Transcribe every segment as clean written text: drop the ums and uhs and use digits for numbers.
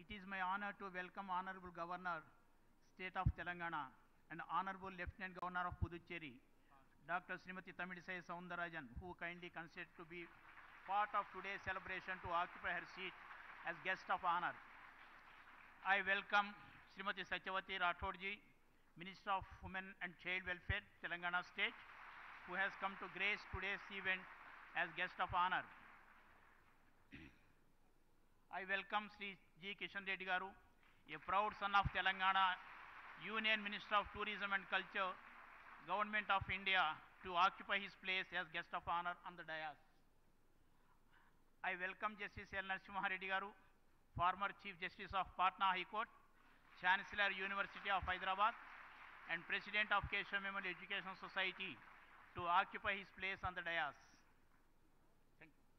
It is my honor to welcome Honorable Governor, State of Telangana, and Honorable Lieutenant Governor of Puducherry, Dr. Srimati Tamilisai Soundarajan, who kindly consented to be part of today's celebration to occupy her seat as guest of honor. I welcome Srimati Satyavati Rathodji, Minister of Women and Child Welfare, Telangana State, who has come to grace today's event as guest of honor. I welcome Sri G. Kishan Reddy Garu, a proud son of Telangana, Union Minister of Tourism and Culture, Government of India, to occupy his place as guest of honor on the dais. I welcome Justice L. Narasimha Reddy Garu, former Chief Justice of Patna High Court, Chancellor University of Hyderabad, and President of Keshav Memorial Education Society, to occupy his place on the dais. Thank you.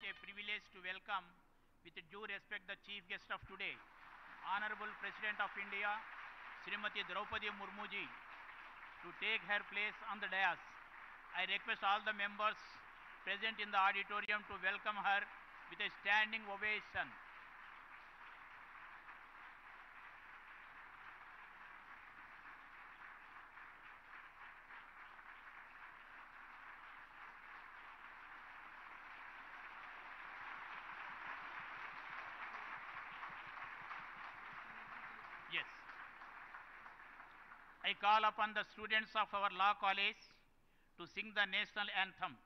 A privilege to welcome with due respect the chief guest of today, Honorable President of India, Srimati Droupadi Murmu ji, to take her place on the dais. I request all the members present in the auditorium to welcome her with a standing ovation. Yes. I call upon the students of our law college to sing the national anthem.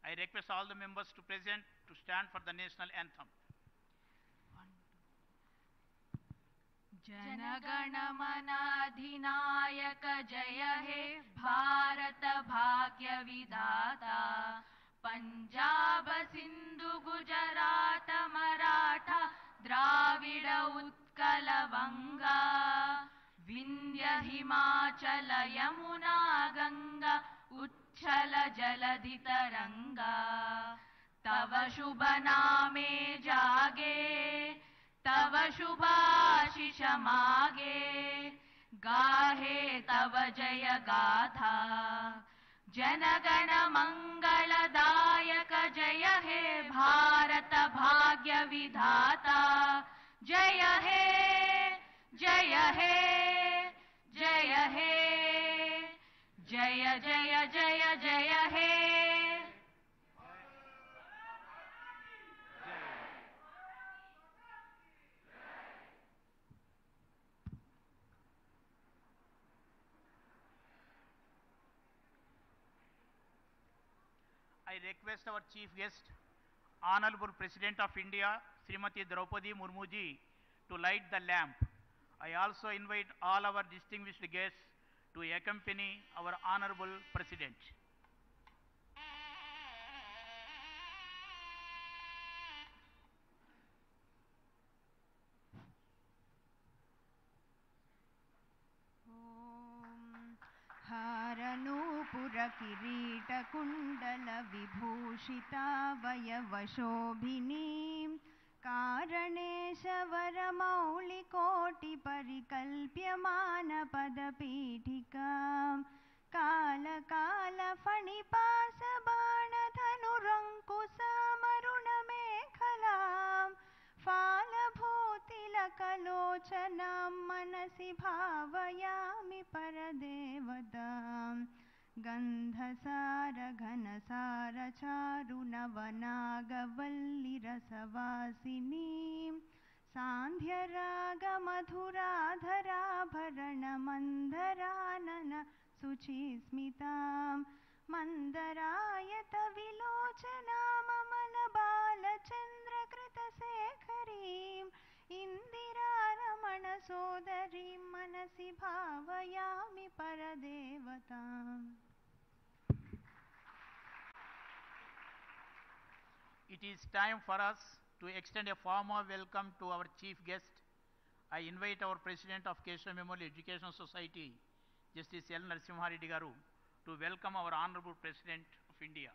I request all the members to present to stand for the national anthem. जनगण मन अधिनायक जय हे भारत भाग्य विधाता पंजाब सिंधु गुजरात मराठा द्राविड उत्कल वंगा विंध्य हिमाचल यमुना गंगा उच्छल जलधि तरंगा तव शुभ नामे जागे तव शुभाशिष मागे गाहे तव जय गाथा जनगण मंगलदायक जय हे भारत भाग्य विधाता जय हे जय हे जय हे जय जय जय जय हे I request our chief guest, Honorable President of India, Srimati Droupadi Murmu ji, to light the lamp. I also invite all our distinguished guests to accompany our Honorable President. हारनूपुर किरीट कुंडल विभूषिता वयवशोभिनीं कारणेशवर मौलिकोटि परिकल्प्यमान पदपीठिकां काल काल फणिपास बाण धनुरङ्कुशामरुण मेखलां फालभूतिलकलोचनां मनसि भावयामि परदेवतां गन्धसार घनसार चारुनवनागवल्लिरसवासिनीं सान्ध्यरागमधुराधराभरणमन्धरानन शुचिस्मितां मन्दरायत विलोचनाममलबालचन्द्रकृतशेखरीं इन्दिरारमणसोदरीं मनसि भावयामि परदेवताम्. It is time for us to extend a formal welcome to our chief guest. I invite our President of Keshav Memorial Education Society, Justice L. Narasimha Reddy Garu, to welcome our Honorable President of India.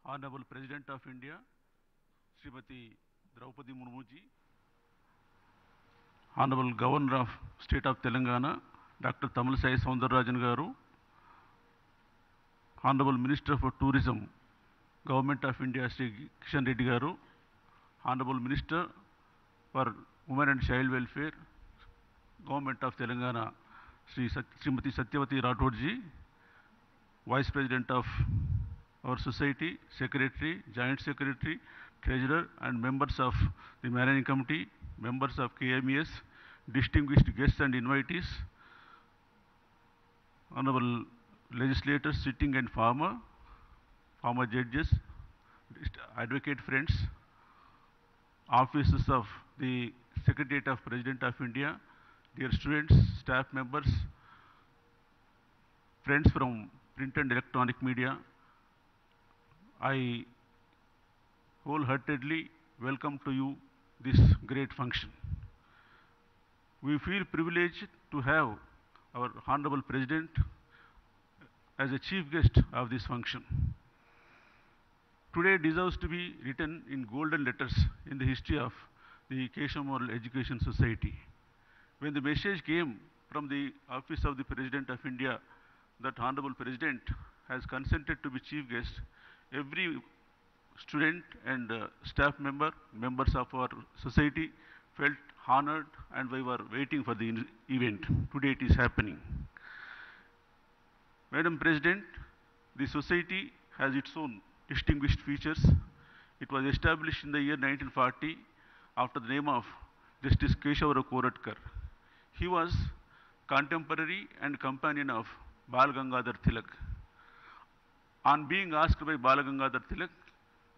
Honorable President of India, Srimati Droupadi Murmu ji, Honorable Governor of State of Telangana, Dr. Tamilisai Soundararajan Garu, Honorable Minister for Tourism, Government of India, Sri Kishan Reddy Garu, Honorable Minister for Women and Child Welfare, Government of Telangana, Srimati Satyavati Rathod ji, Vice President of our society, Secretary, Joint Secretary, Treasurer, and members of the Managing Committee, members of KMES, distinguished guests and invitees, honorable legislators sitting and former judges, advocate friends, officers of the Secretariat of President of India, dear students, staff members, friends from print and electronic media, I wholeheartedly welcome to you this great function. We feel privileged to have our Honorable President as a chief guest of this function. today deserves to be written in golden letters in the history of the Keshav Moral Education Society. When the message came from the office of the President of India that Honorable President has consented to be chief guest, every student and staff members of our society felt honored, and we were waiting for the event. Today it is happening. Madam President, the society has its own distinguished features. It was established in the year 1940 after the name of Justice Keshav Koratkar. He was contemporary and companion of Bal Gangadhar Tilak. On being asked by Bal Gangadhar Tilak,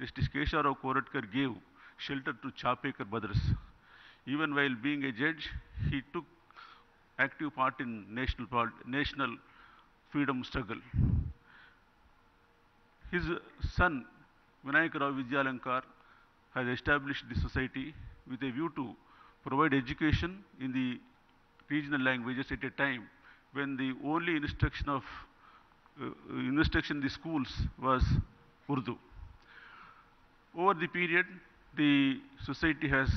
Justice Keshav Koratkar gave shelter to Chapekar brothers. Even while being a judge, he took active part in national freedom struggle. His son, Vinayak Rao Vidyalankar, has established the society with a view to provide education in the regional languages at a time when the only instruction in the schools was Urdu. Over the period, the society has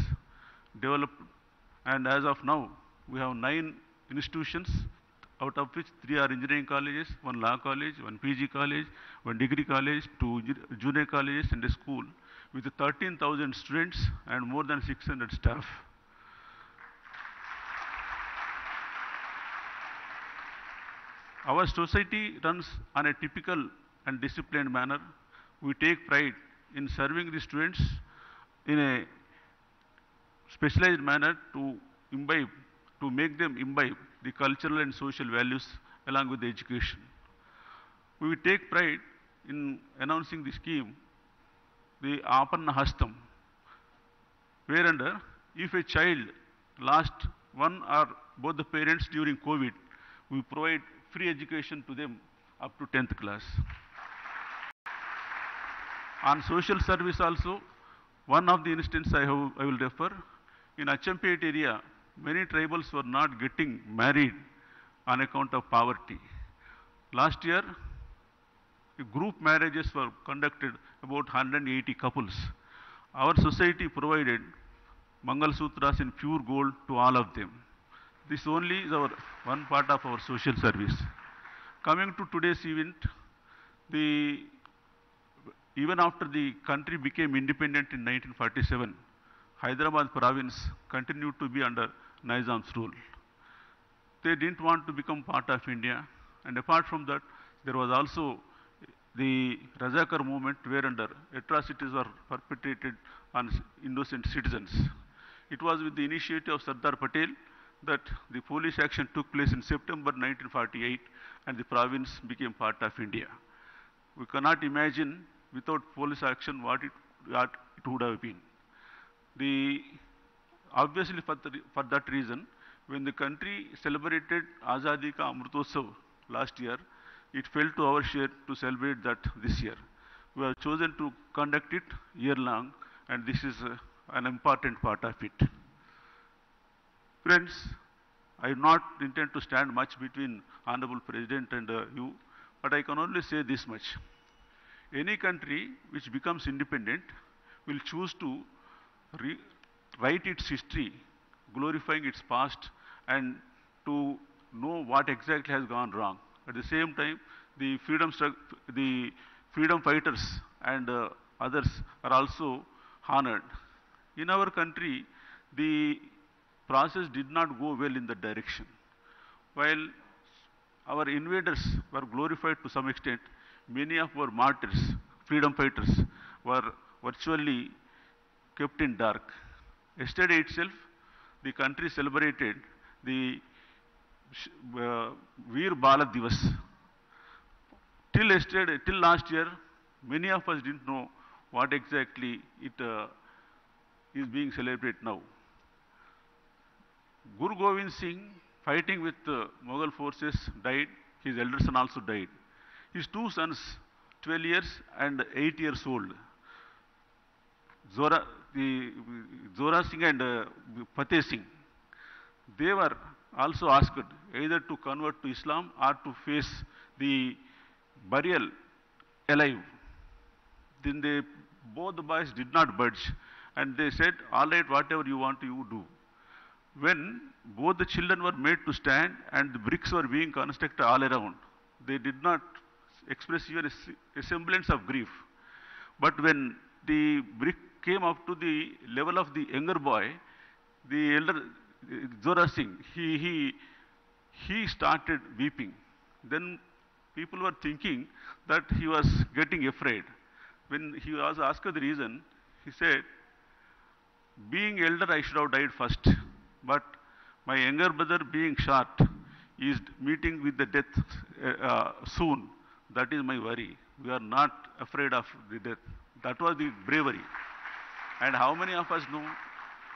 developed, and as of now, we have 9 institutions, out of which 3 are engineering colleges, 1 law college, 1 PG college, 1 degree college, 2 junior colleges, and a school with 13,000 students and more than 600 staff. Our society runs on a typical and disciplined manner. We take pride in serving the students in a specialized manner to make them imbibe the cultural and social values along with the education. We take pride in announcing the scheme, the Aparna Hastam, whereunder if a child lost one or both the parents during COVID, we provide free education to them up to 10th class. On social service also, one of the instances I will refer, in Achampet area, many tribals were not getting married on account of poverty. Last year, group marriages were conducted, about 180 couples. Our society provided Mangal Sutras in pure gold to all of them. This only is our one part of our social service. Coming to today's event, even after the country became independent in 1947, Hyderabad province continued to be under Nizam's rule. They didn't want to become part of India, and apart from that, there was also the Razakar movement whereunder atrocities were perpetrated on innocent citizens. It was with the initiative of Sardar Patel that the police action took place in September 1948 and the province became part of India. We cannot imagine without police action what it would have been. Obviously for that reason, when the country celebrated Azadi Ka Amritotsav last year, it fell to our share to celebrate that this year. We have chosen to conduct it year long, and this is an important part of it. Friends, I do not intend to stand much between Honorable President and you, but I can only say this much. Any country which becomes independent will choose to write its history, glorifying its past, and to know what exactly has gone wrong. At the same time, the freedom fighters and others are also honored. In our country, the process did not go well in that direction. While our invaders were glorified to some extent, many of our martyrs, freedom fighters, were virtually kept in dark. Yesterday itself, the country celebrated the Veer Bala Divas. Till last year, many of us didn't know what exactly it is being celebrated now. Guru Govind Singh, fighting with Mughal forces, died. His elder son also died. His 2 sons, 12 years and 8 years old, Zora Singh and Fateh Singh, they were also asked either to convert to Islam or to face the burial alive. Then both the boys did not budge, and they said, all right, whatever you want, you do. When both the children were made to stand and the bricks were being constructed all around, they did not express even a semblance of grief. But when the brick came up to the level of the younger boy, the elder, Zora Singh, he started weeping. Then people were thinking that he was getting afraid. When he was asked the reason, he said, being elder, I should have died first. But my younger brother, being short, is meeting with the death soon. That is my worry. We are not afraid of the death. That was the bravery. And how many of us know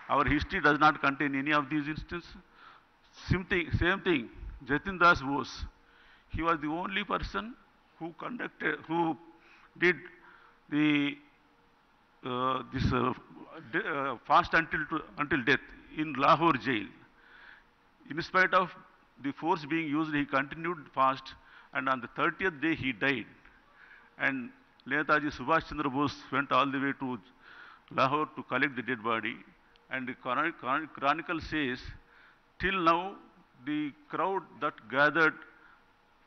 our history does not contain any of these instances? Same thing, Jatin Das Bose. He was the only person who did the fast until death in Lahore jail. In spite of the force being used, he continued fast, and on the 30th day he died. And Netaji Subhash Chandra Bose went all the way to Lahore to collect the dead body. And the chronicle says, till now, the crowd that gathered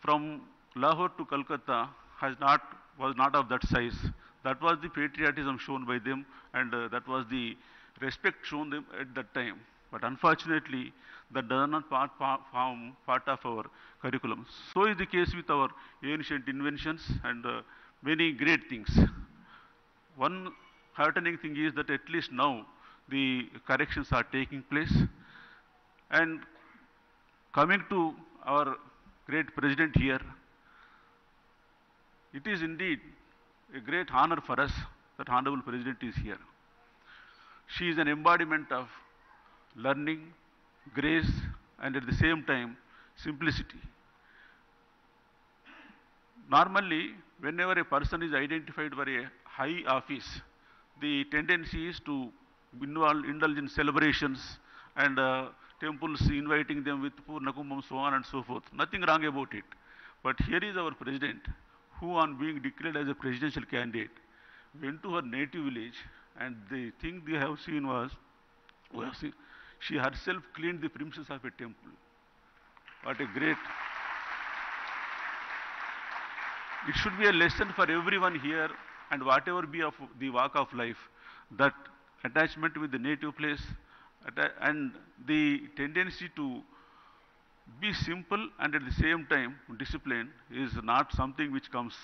from Lahore to Calcutta was not of that size. That was the patriotism shown by them, and that was the respect shown them at that time. But unfortunately, that does not form part of our curriculum. So is the case with our ancient inventions and many great things. One heartening thing is that at least now the corrections are taking place. And coming to our great president here, it is indeed a great honor for us that Honorable President is here. She is an embodiment of learning, grace, and at the same time, simplicity. Normally, whenever a person is identified for a high office, the tendency is to indulge in celebrations and temples inviting them with Purna Kumbham, so on and so forth. Nothing wrong about it. But here is our president, who on being declared as a presidential candidate, went to her native village, and the thing they have seen was, she herself cleaned the premises of a temple. What a great... It should be a lesson for everyone here, and whatever be of the walk of life, that attachment with the native place and the tendency to be simple and at the same time disciplined is not something which comes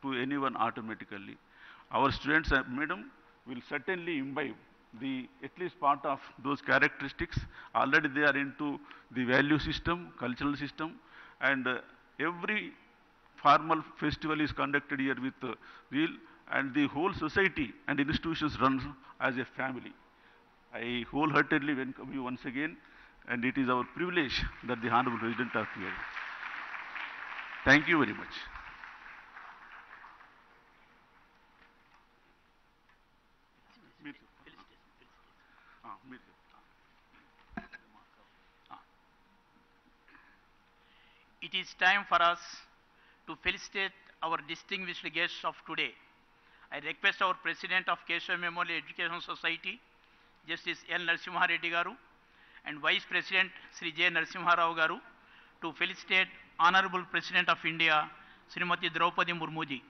to anyone automatically. Our students, madam, will certainly imbibe at least part of those characteristics. Already they are into the value system, cultural system, and every formal festival is conducted here with zeal, and the whole society and institutions run as a family. I wholeheartedly welcome you once again, and it is our privilege that the Honorable President are here. Thank you very much. It is time for us to felicitate our distinguished guests of today. I request our President of Keshav Memorial Education Society, Justice L. Narasimha Reddy Garu, and Vice President Sri J. Narasimha Rao Garu to felicitate Honorable President of India, Srimati Droupadi Murmu ji.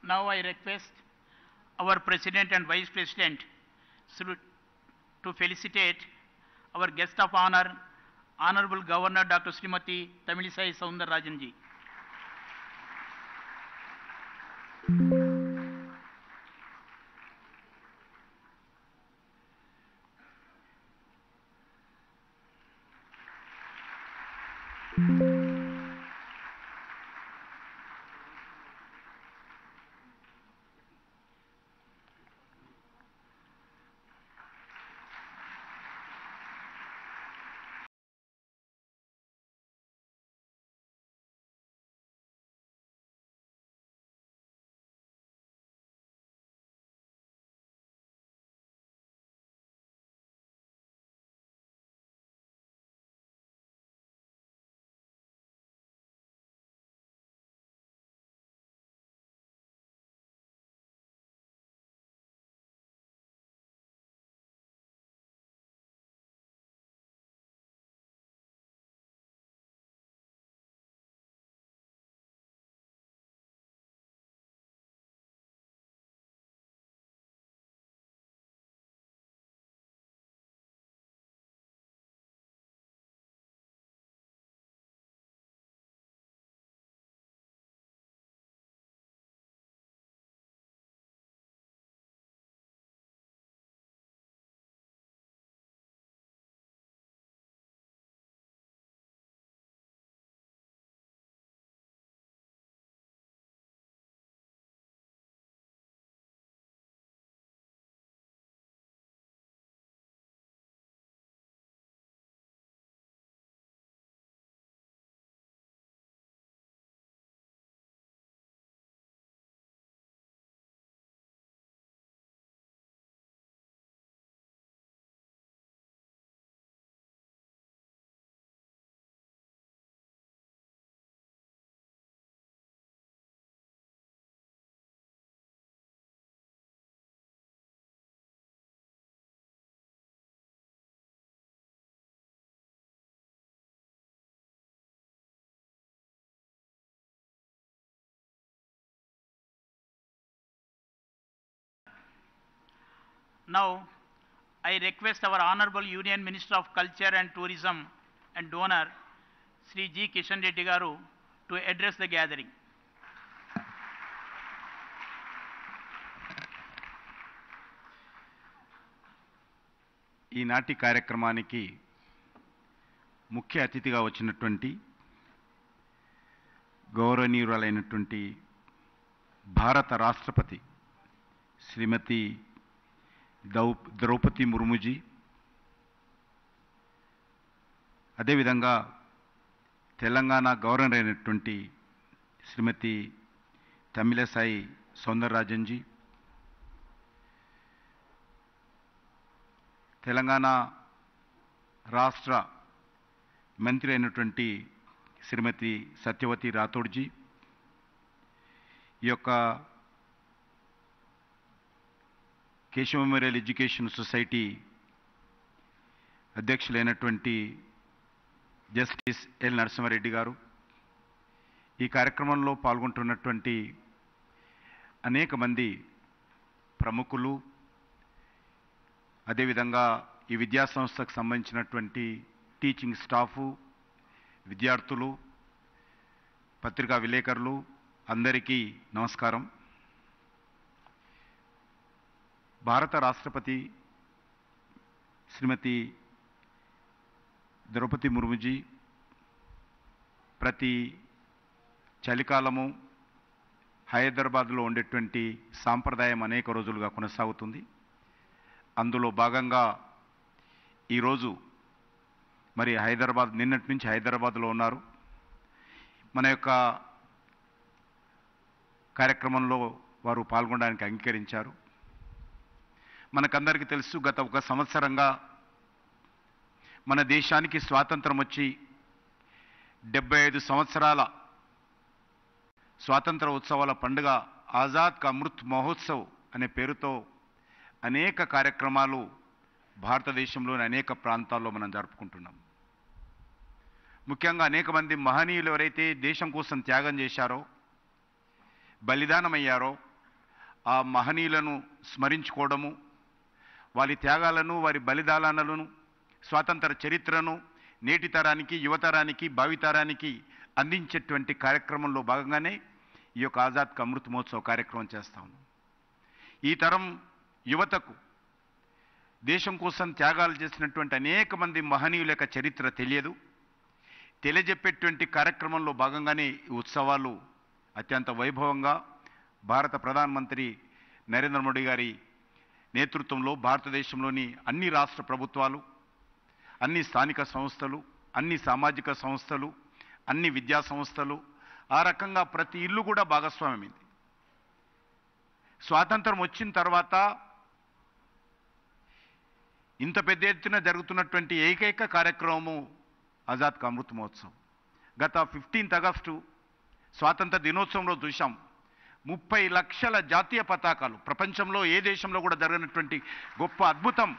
Now I request our President and Vice President to felicitate our guest of honor, Honorable Governor Dr. Srimati Tamilisai Soundararajan ji. Now, I request our Honorable Union Minister of Culture and Tourism and donor, Sri G. Kishan Reddy Garu, to address the gathering. ఈనాటి కార్యక్రమానికి ముఖ్య అతిథిగా వచ్చినటువంటి గౌరవనీయురాలైనటువంటి భారత రాష్ట్రపతి శ్రీమతి ద్రౌపది ముర్ముజీ, అదేవిధంగా Telangana governor అయినటువంటి శ్రీమతి తమిళసాయి సౌందరరాజన్ జీ, తెలంగాణ రాష్ట్ర మంత్రి అయినటువంటి శ్రీమతి సత్యవతి రాథోడ్ జీ, ఈ యొక్క కేశవ మెమోరియల్ ఎడ్యుకేషన్ సొసైటీ అధ్యక్షులైనటువంటి జస్టిస్ ఎల్ నరసింహారెడ్డి గారు, ఈ కార్యక్రమంలో పాల్గొంటున్నటువంటి అనేక మంది ప్రముఖులు, అదేవిధంగా ఈ విద్యా సంస్థకు సంబంధించినటువంటి టీచింగ్ స్టాఫు, విద్యార్థులు, పత్రికా విలేకరులు అందరికీ నమస్కారం. భారత రాష్ట్రపతి శ్రీమతి ద్రౌపది ముర్ముజీ ప్రతి చలికాలము హైదరాబాద్లో ఉండేటువంటి సాంప్రదాయం అనేక రోజులుగా కొనసాగుతుంది. అందులో భాగంగా ఈరోజు మరి నిన్నటి నుంచి హైదరాబాద్లో ఉన్నారు. మన యొక్క కార్యక్రమంలో వారు పాల్గొనడానికి అంగీకరించారు. మనకందరికీ తెలుసు, గత ఒక సంవత్సరంగా మన దేశానికి స్వాతంత్రం వచ్చి 75 సంవత్సరాల స్వాతంత్ర ఉత్సవాల పండుగ ఆజాద్ కా అమృత్ మహోత్సవ్ అనే పేరుతో అనేక కార్యక్రమాలు భారతదేశంలోని అనేక ప్రాంతాల్లో మనం జరుపుకుంటున్నాం. ముఖ్యంగా అనేక మంది మహనీయులు ఎవరైతే దేశం కోసం త్యాగం చేశారో, బలిదానమయ్యారో, ఆ మహనీయులను స్మరించుకోవడము, వారి త్యాగాలను, వారి బలిదానాలను, స్వాతంత్ర చరిత్రను నేటి తరానికి, యువతరానికి, భావితరానికి అందించేటువంటి కార్యక్రమంలో భాగంగానే ఈ యొక్క ఆజాద్ కా అమృత్ మహోత్సవ్ కార్యక్రమం చేస్తాము. ఈ తరం యువతకు దేశం కోసం త్యాగాలు చేసినటువంటి అనేక మంది మహనీయుల యొక్క చరిత్ర తెలియదు. తెలియజెప్పేటువంటి కార్యక్రమంలో భాగంగానే ఈ ఉత్సవాలు అత్యంత వైభవంగా భారత ప్రధానమంత్రి నరేంద్ర మోడీ గారి నేతృత్వంలో భారతదేశంలోని అన్ని రాష్ట్ర ప్రభుత్వాలు, అన్ని స్థానిక సంస్థలు, అన్ని సామాజిక సంస్థలు, అన్ని విద్యా సంస్థలు, ఆ రకంగా ప్రతి ఇల్లు కూడా భాగస్వామ్యమైంది. స్వాతంత్రం వచ్చిన తర్వాత ఇంత పెద్ద ఎత్తున జరుగుతున్నటువంటి ఏకైక కార్యక్రమము ఆజాద్ కా అమృత్ మహోత్సవ్. గత 15 ఆగస్టు స్వాతంత్ర దినోత్సవంలో చూశాం 30 లక్షల జాతీయ పతాకాలు. ప్రపంచంలో ఏ దేశంలో కూడా జరగనటువంటి గొప్ప అద్భుతం.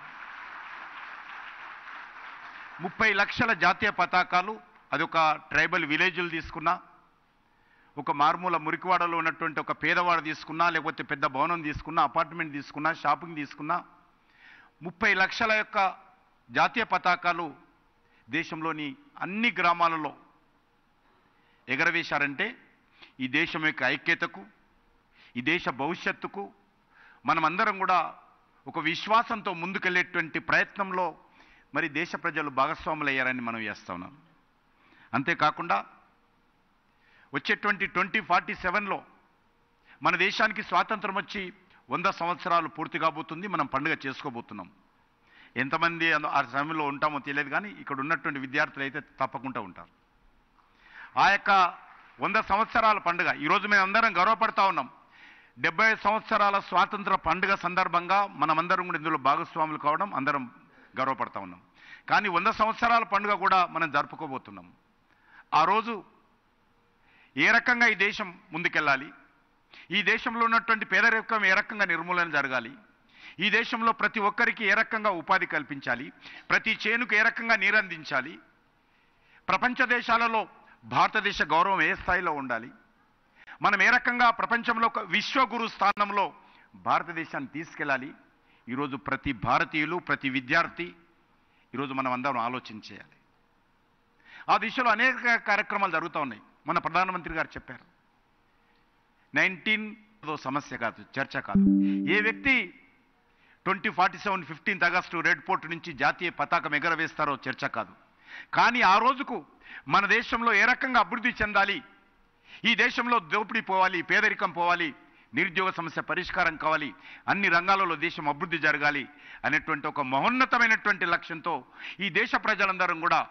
30 లక్షల జాతీయ పతాకాలు. అదొక ట్రైబల్ విలేజ్లు తీసుకున్నా, ఒక మారుమూల మురికివాడలో ఉన్నటువంటి ఒక పేదవాడు తీసుకున్నా, లేకపోతే పెద్ద భవనం తీసుకున్నా, అపార్ట్మెంట్ తీసుకున్నా, షాపింగ్ తీసుకున్నా, 30 లక్షల యొక్క జాతీయ పతాకాలు దేశంలోని అన్ని గ్రామాలలో ఎగరవేశారంటే ఈ దేశం యొక్క ఐక్యతకు, ఈ దేశ భవిష్యత్తుకు మనమందరం కూడా ఒక విశ్వాసంతో ముందుకెళ్ళేటువంటి ప్రయత్నంలో మరి దేశ ప్రజలు భాగస్వాములయ్యారని మనం చేస్తా ఉన్నాం. అంతేకాకుండా వచ్చేటువంటి 2047లో మన దేశానికి స్వాతంత్రం వచ్చి 100 సంవత్సరాలు పూర్తి కాబోతుంది. మనం పండుగ చేసుకోబోతున్నాం. ఎంతమంది ఆ సమయంలో ఉంటామో తెలియదు, కానీ ఇక్కడ ఉన్నటువంటి విద్యార్థులు అయితే తప్పకుండా ఉంటారు. ఆ యొక్క 100 సంవత్సరాల పండుగ ఈరోజు మేము అందరం గర్వపడతా ఉన్నాం. 70 సంవత్సరాల స్వాతంత్ర పండుగ సందర్భంగా మనమందరం కూడా ఇందులో భాగస్వాములు కావడం అందరం గర్వపడతా ఉన్నాం. కానీ 100 సంవత్సరాల పండుగ కూడా మనం జరుపుకోబోతున్నాం. ఆ రోజు ఏ రకంగా ఈ దేశం ముందుకెళ్ళాలి, ఈ దేశంలో ఉన్నటువంటి పేదరికం ఏ రకంగా నిర్మూలన జరగాలి, ఈ దేశంలో ప్రతి ఒక్కరికి ఏ రకంగా ఉపాధి కల్పించాలి, ప్రతి చేనుకు ఏ రకంగా నీరందించాలి, ప్రపంచ దేశాలలో భారతదేశ గౌరవం ఏ స్థాయిలో ఉండాలి, మనం ఏ రకంగా ప్రపంచంలో ఒక విశ్వగురు స్థానంలో భారతదేశాన్ని తీసుకెళ్ళాలి, ఈరోజు ప్రతి భారతీయులు, ప్రతి విద్యార్థి ఈరోజు మనం అందరం ఆలోచించేయాలి. ఆ దిశలో అనేక కార్యక్రమాలు జరుగుతూ ఉన్నాయి. మన ప్రధానమంత్రి గారు చెప్పారు, 19 సమస్య కాదు, చర్చ కాదు. ఏ వ్యక్తి 2047 15 ఆగస్టు రెడ్ పోర్ట్ నుంచి జాతీయ పతాకం ఎగరవేస్తారో చర్చ కాదు. కానీ ఆ రోజుకు మన దేశంలో ఏ రకంగా అభివృద్ధి చెందాలి, ఈ దేశంలో దోపిడీ పోవాలి, పేదరికం పోవాలి, నిరుద్యోగ సమస్య పరిష్కారం కావాలి, అన్ని రంగాలలో దేశం అభివృద్ధి జరగాలి అనేటువంటి ఒక మహోన్నతమైనటువంటి లక్ష్యంతో ఈ దేశ ప్రజలందరం కూడా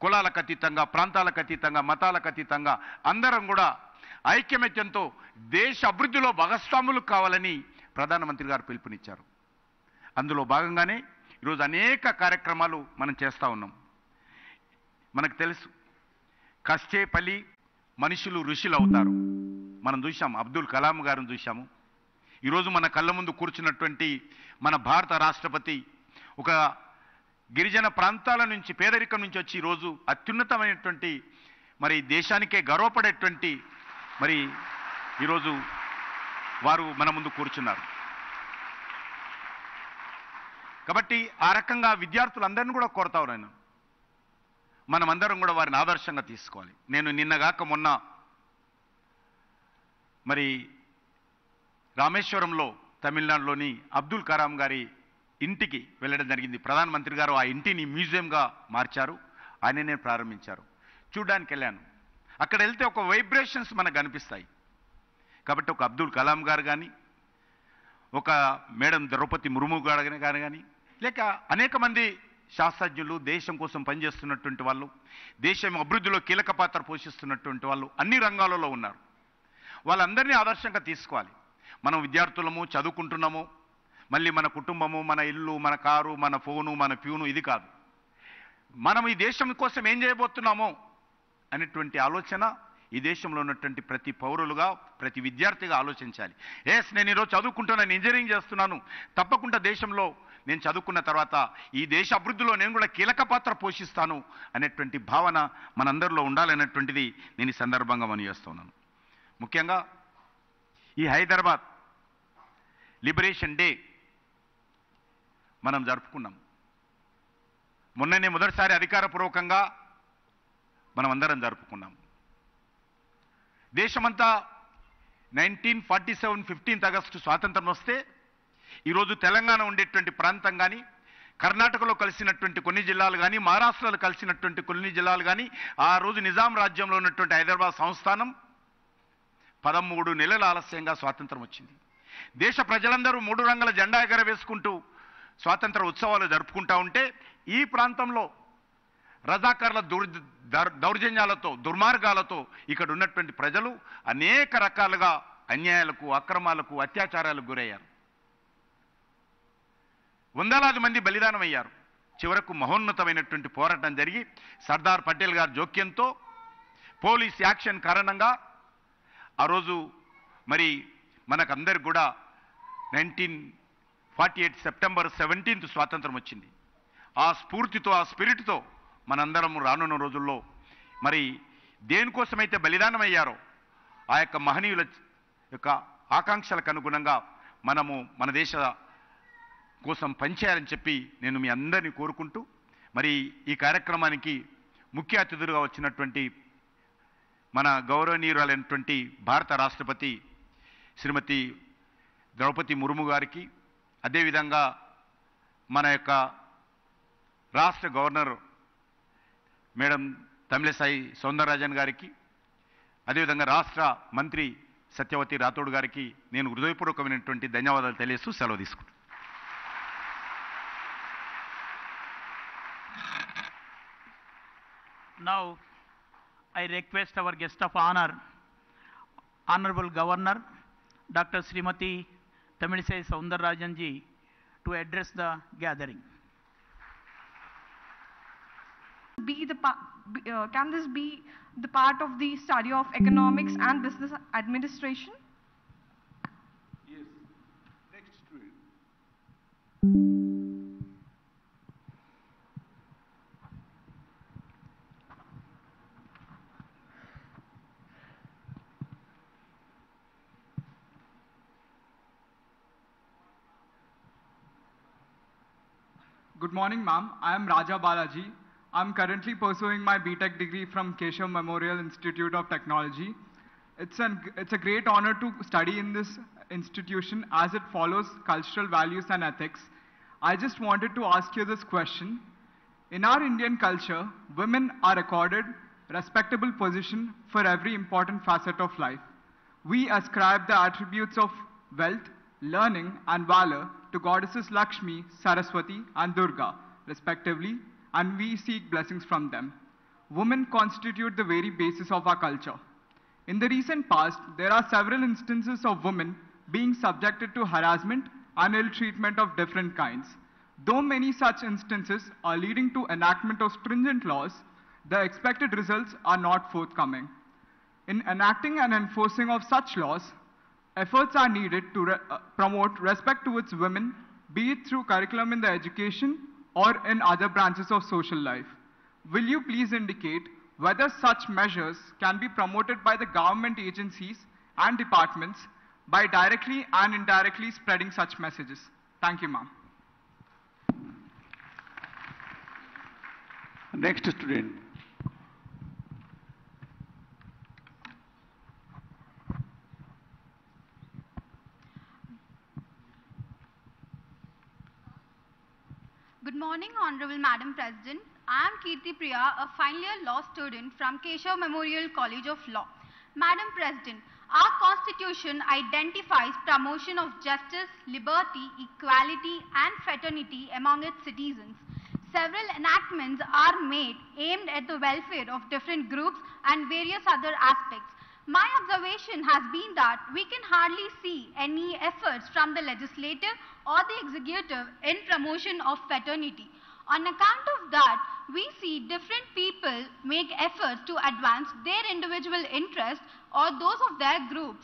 కులాలకు అతీతంగా, ప్రాంతాలకు అతీతంగా, మతాలకు అతీతంగా అందరం కూడా ఐక్యమత్యంతో దేశ అభివృద్ధిలో భాగస్వాములు కావాలని ప్రధానమంత్రి గారు పిలుపునిచ్చారు. అందులో భాగంగానే ఈరోజు అనేక కార్యక్రమాలు మనం చేస్తూ ఉన్నాం. మనకు తెలుసు, కష్టే ఫలి మనుషులు ఋషులు అవుతారు. మనం చూసాం, అబ్దుల్ కలాం గారిని చూసాము. ఈరోజు మన కళ్ళ ముందు కూర్చున్నటువంటి మన భారత రాష్ట్రపతి ఒక గిరిజన ప్రాంతాల నుంచి, పేదరికం నుంచి వచ్చి ఈరోజు అత్యున్నతమైనటువంటి మరి దేశానికే గర్వపడేటువంటి మరి ఈరోజు వారు మన ముందు కూర్చున్నారు. కాబట్టి ఆ రకంగా విద్యార్థులందరినీ కూడా కోరుతా ఉన్నాను, మనమందరం కూడా వారిని ఆదర్శంగా తీసుకోవాలి. నేను నిన్నగాక మొన్న మరి రామేశ్వరంలో తమిళనాడులోని అబ్దుల్ కలాం గారి ఇంటికి వెళ్ళడం జరిగింది. ప్రధానమంత్రి గారు ఆ ఇంటిని మ్యూజియంగా మార్చారు, ఆయననే ప్రారంభించారు. చూడడానికి వెళ్ళాను. అక్కడ వెళ్తే ఒక వైబ్రేషన్స్ మనకు కనిపిస్తాయి. కాబట్టి ఒక అబ్దుల్ కలాం గారు కానీ, ఒక మేడం ద్రౌపది ముర్ము గారు కానీ, లేక అనేక మంది శాస్త్రజ్ఞులు, దేశం కోసం పనిచేస్తున్నటువంటి వాళ్ళు, దేశం అభివృద్ధిలో కీలక పాత్ర పోషిస్తున్నటువంటి వాళ్ళు అన్ని రంగాలలో ఉన్నారు. వాళ్ళందరినీ ఆదర్శంగా తీసుకోవాలి. మనం విద్యార్థులము, చదువుకుంటున్నాము, మళ్ళీ మన కుటుంబము, మన ఇల్లు, మన కారు, మన ఫోను, మన ప్యూను, ఇది కాదు. మనం ఈ దేశం కోసం ఏం చేయబోతున్నామో అనేటువంటి ఆలోచన ఈ దేశంలో ఉన్నటువంటి ప్రతి పౌరులుగా, ప్రతి విద్యార్థిగా ఆలోచించాలి. నేను ఈరోజు చదువుకుంటున్నాను, ఇంజనీరింగ్ చేస్తున్నాను, తప్పకుండా దేశంలో నేను చదువుకున్న తర్వాత ఈ దేశ అభివృద్ధిలో నేను కూడా కీలక పాత్ర పోషిస్తాను అనేటువంటి భావన మనందరిలో ఉండాలనేటువంటిది నేను ఈ సందర్భంగా మనం చేస్తున్నాను. ముఖ్యంగా ఈ హైదరాబాద్ లిబరేషన్ డే మనం జరుపుకున్నాం. మొన్ననే మొదటిసారి అధికారపూర్వకంగా మనం అందరం జరుపుకున్నాం. దేశమంతా 1947 15th ఆగస్టు స్వాతంత్రం వస్తే ఈరోజు తెలంగాణ ఉండేటువంటి ప్రాంతం కానీ, కర్ణాటకలో కలిసినటువంటి కొన్ని జిల్లాలు కానీ, మహారాష్ట్రలో కలిసినటువంటి కొన్ని జిల్లాలు కానీ, ఆ రోజు నిజాం రాజ్యంలో ఉన్నటువంటి హైదరాబాద్ సంస్థానం 13 నెలల ఆలస్యంగా స్వాతంత్రం వచ్చింది. దేశ ప్రజలందరూ 3 రంగుల జెండా ఎగరవేసుకుంటూ స్వాతంత్ర ఉత్సవాలు జరుపుకుంటూ ఉంటే ఈ ప్రాంతంలో రజాకార్ల దౌర్జన్యాలతో, దుర్మార్గాలతో ఇక్కడ ఉన్నటువంటి ప్రజలు అనేక రకాలుగా అన్యాయాలకు, అక్రమాలకు, అత్యాచారాలకు గురయ్యారు. వందలాది మంది బలిదానం అయ్యారు. చివరకు మహోన్నతమైనటువంటి పోరాటం జరిగి సర్దార్ పటేల్ గారి జోక్యంతో, పోలీస్ యాక్షన్ కారణంగా ఆ రోజు మరి మనకందరికి కూడా 1948 సెప్టెంబర్ 17th స్వాతంత్రం వచ్చింది. ఆ స్ఫూర్తితో, ఆ స్పిరిట్తో మనందరం రానున్న రోజుల్లో మరి దేనికోసమైతే బలిదానం అయ్యారో ఆ యొక్క మహనీయుల యొక్క ఆకాంక్షలకు అనుగుణంగా మనము మన దేశ కోసం పనిచేయాలని చెప్పి నేను మీ అందరినీ కోరుకుంటూ, మరి ఈ కార్యక్రమానికి ముఖ్య అతిథులుగా వచ్చినటువంటి మన గౌరవనీయురాలైనటువంటి భారత రాష్ట్రపతి శ్రీమతి ద్రౌపది ముర్ము గారికి, అదేవిధంగా మన యొక్క రాష్ట్ర గవర్నర్ మేడం తమిళసాయి సౌందరరాజన్ గారికి, అదేవిధంగా రాష్ట్ర మంత్రి సత్యవతి రాథోడ్ గారికి నేను హృదయపూర్వకమైనటువంటి ధన్యవాదాలు తెలియజేస్తూ సెలవు తీసుకుంటాను. Now, I request our guest of honor, Honorable Governor, Dr. Srimati Tamilisai Soundararajan ji, to address the gathering. Can this be the part of the study of economics and business administration? Yes. Next student. Good morning, ma'am. I am Raja Balaji. I am currently pursuing my BTech degree from KMES Memorial Institute of Technology. It's a great honor to study in this institution as it follows cultural values and ethics. I just wanted to ask you this question. In our Indian culture, women are accorded respectable position for every important facet of life. We ascribe the attributes of wealth, learning, and valor to goddesses Lakshmi, Saraswati, and Durga, respectively, and we seek blessings from them. Women constitute the very basis of our culture. In the recent past, there are several instances of women being subjected to harassment and ill treatment of different kinds. Though many such instances are leading to enactment of stringent laws, the expected results are not forthcoming. In enacting and enforcing of such laws, efforts are needed to promote respect towards women, be it through curriculum in the education or in other branches of social life. Will you please indicate whether such measures can be promoted by the government agencies and departments by directly and indirectly spreading such messages? Thank you, ma'am. Next student. Good morning, Honorable Madam President. I am Kirti Priya, a final year law student from Keshav Memorial College of Law. Madam President, our Constitution identifies promotion of justice, liberty, equality, and fraternity among its citizens. Several enactments are made aimed at the welfare of different groups and various other aspects. My observation has been that we can hardly see any efforts from the legislative or the executive in promotion of fraternity. On account of that, we see different people make efforts to advance their individual interests or those of their groups,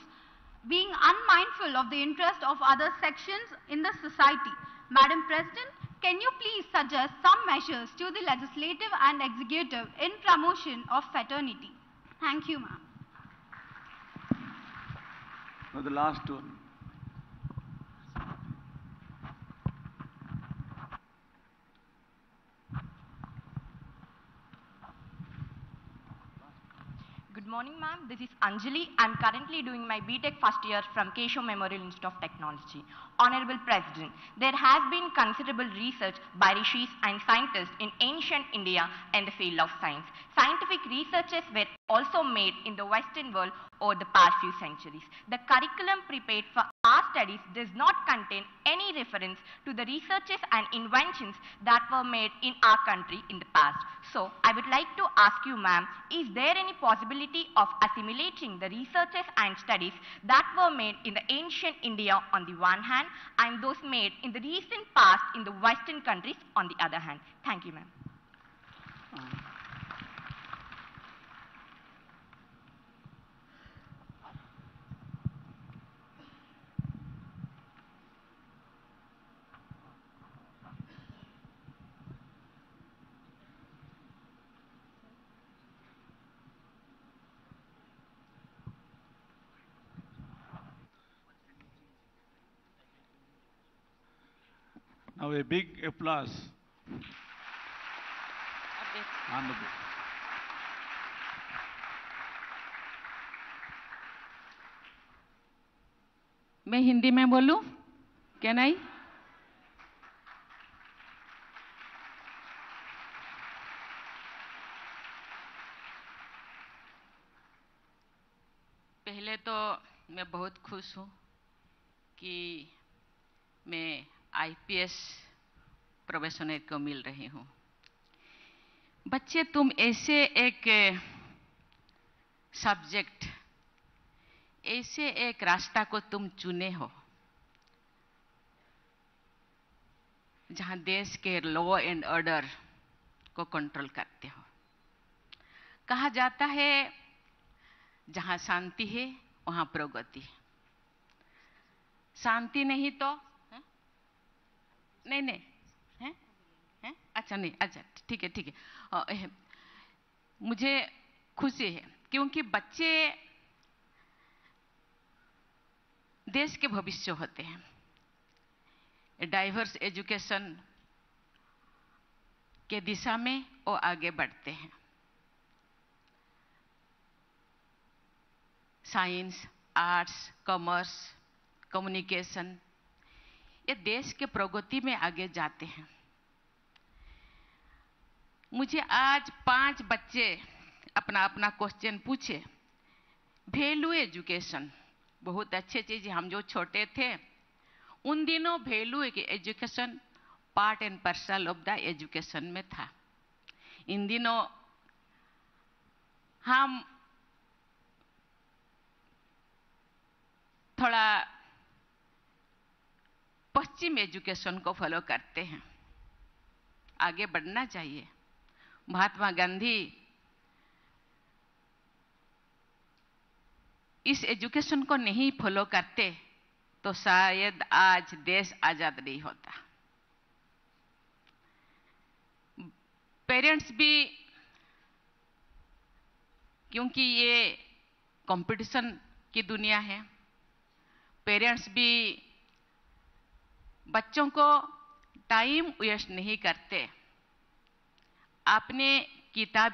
being unmindful of the interest of other sections in the society. Madam President, can you please suggest some measures to the legislative and executive in promotion of fraternity? Thank you, ma'am. Now the last one. Good morning, ma'am. This is Anjali. I'm currently doing my BTech first year from KMES Memorial Institute of Technology. Honorable President, there has been considerable research by rishis and scientists in ancient India and the field of science. Scientific researches were also made in the Western world over the past few centuries. The curriculum prepared for our studies does not contain any reference to the researches and inventions that were made in our country in the past. So, I would like to ask you, ma'am, is there any possibility of assimilating the researches and studies that were made in the ancient India on the one hand and those made in the recent past in the Western countries on the other hand? Thank you, ma'am. Now a big applause. On the book. मैं हिंदी में बोलूं? Can I? पहले तो मैं बहुत खुश हूं कि मैं आईपीएस प्रोफेशनल को मिल रही हूं। बच्चे, तुम ऐसे एक सब्जेक्ट, ऐसे एक रास्ता को तुम चुने हो जहां देश के लॉ एंड ऑर्डर को कंट्रोल करते हो। कहा जाता है जहां शांति है वहां प्रगति। शांति नहीं तो नहीं है? अच्छा नहीं, अच्छा ठीक है। मुझे खुशी है क्योंकि बच्चे देश के भविष्य होते हैं। डाइवर्स एजुकेशन के दिशा में वो आगे बढ़ते हैं। साइंस, आर्ट्स, कॉमर्स, कम्युनिकेशन, ये देश के प्रगति में आगे जाते हैं। मुझे आज 5 बच्चे अपना अपना क्वेश्चन पूछे। वैल्यू एजुकेशन बहुत अच्छी चीज है। हम जो छोटे थे उन दिनों value education part and parcel of the education में था। इन दिनों हम थोड़ा पश्चिम एजुकेशन को फॉलो करते हैं। आगे बढ़ना चाहिए। महात्मा गांधी इस एजुकेशन को नहीं फॉलो करते तो शायद आज देश आजाद नहीं होता। पेरेंट्स भी, क्योंकि ये कंपटीशन की दुनिया है, पेरेंट्स भी बच्चों को टाइम वेस्ट नहीं करते। आपने किताब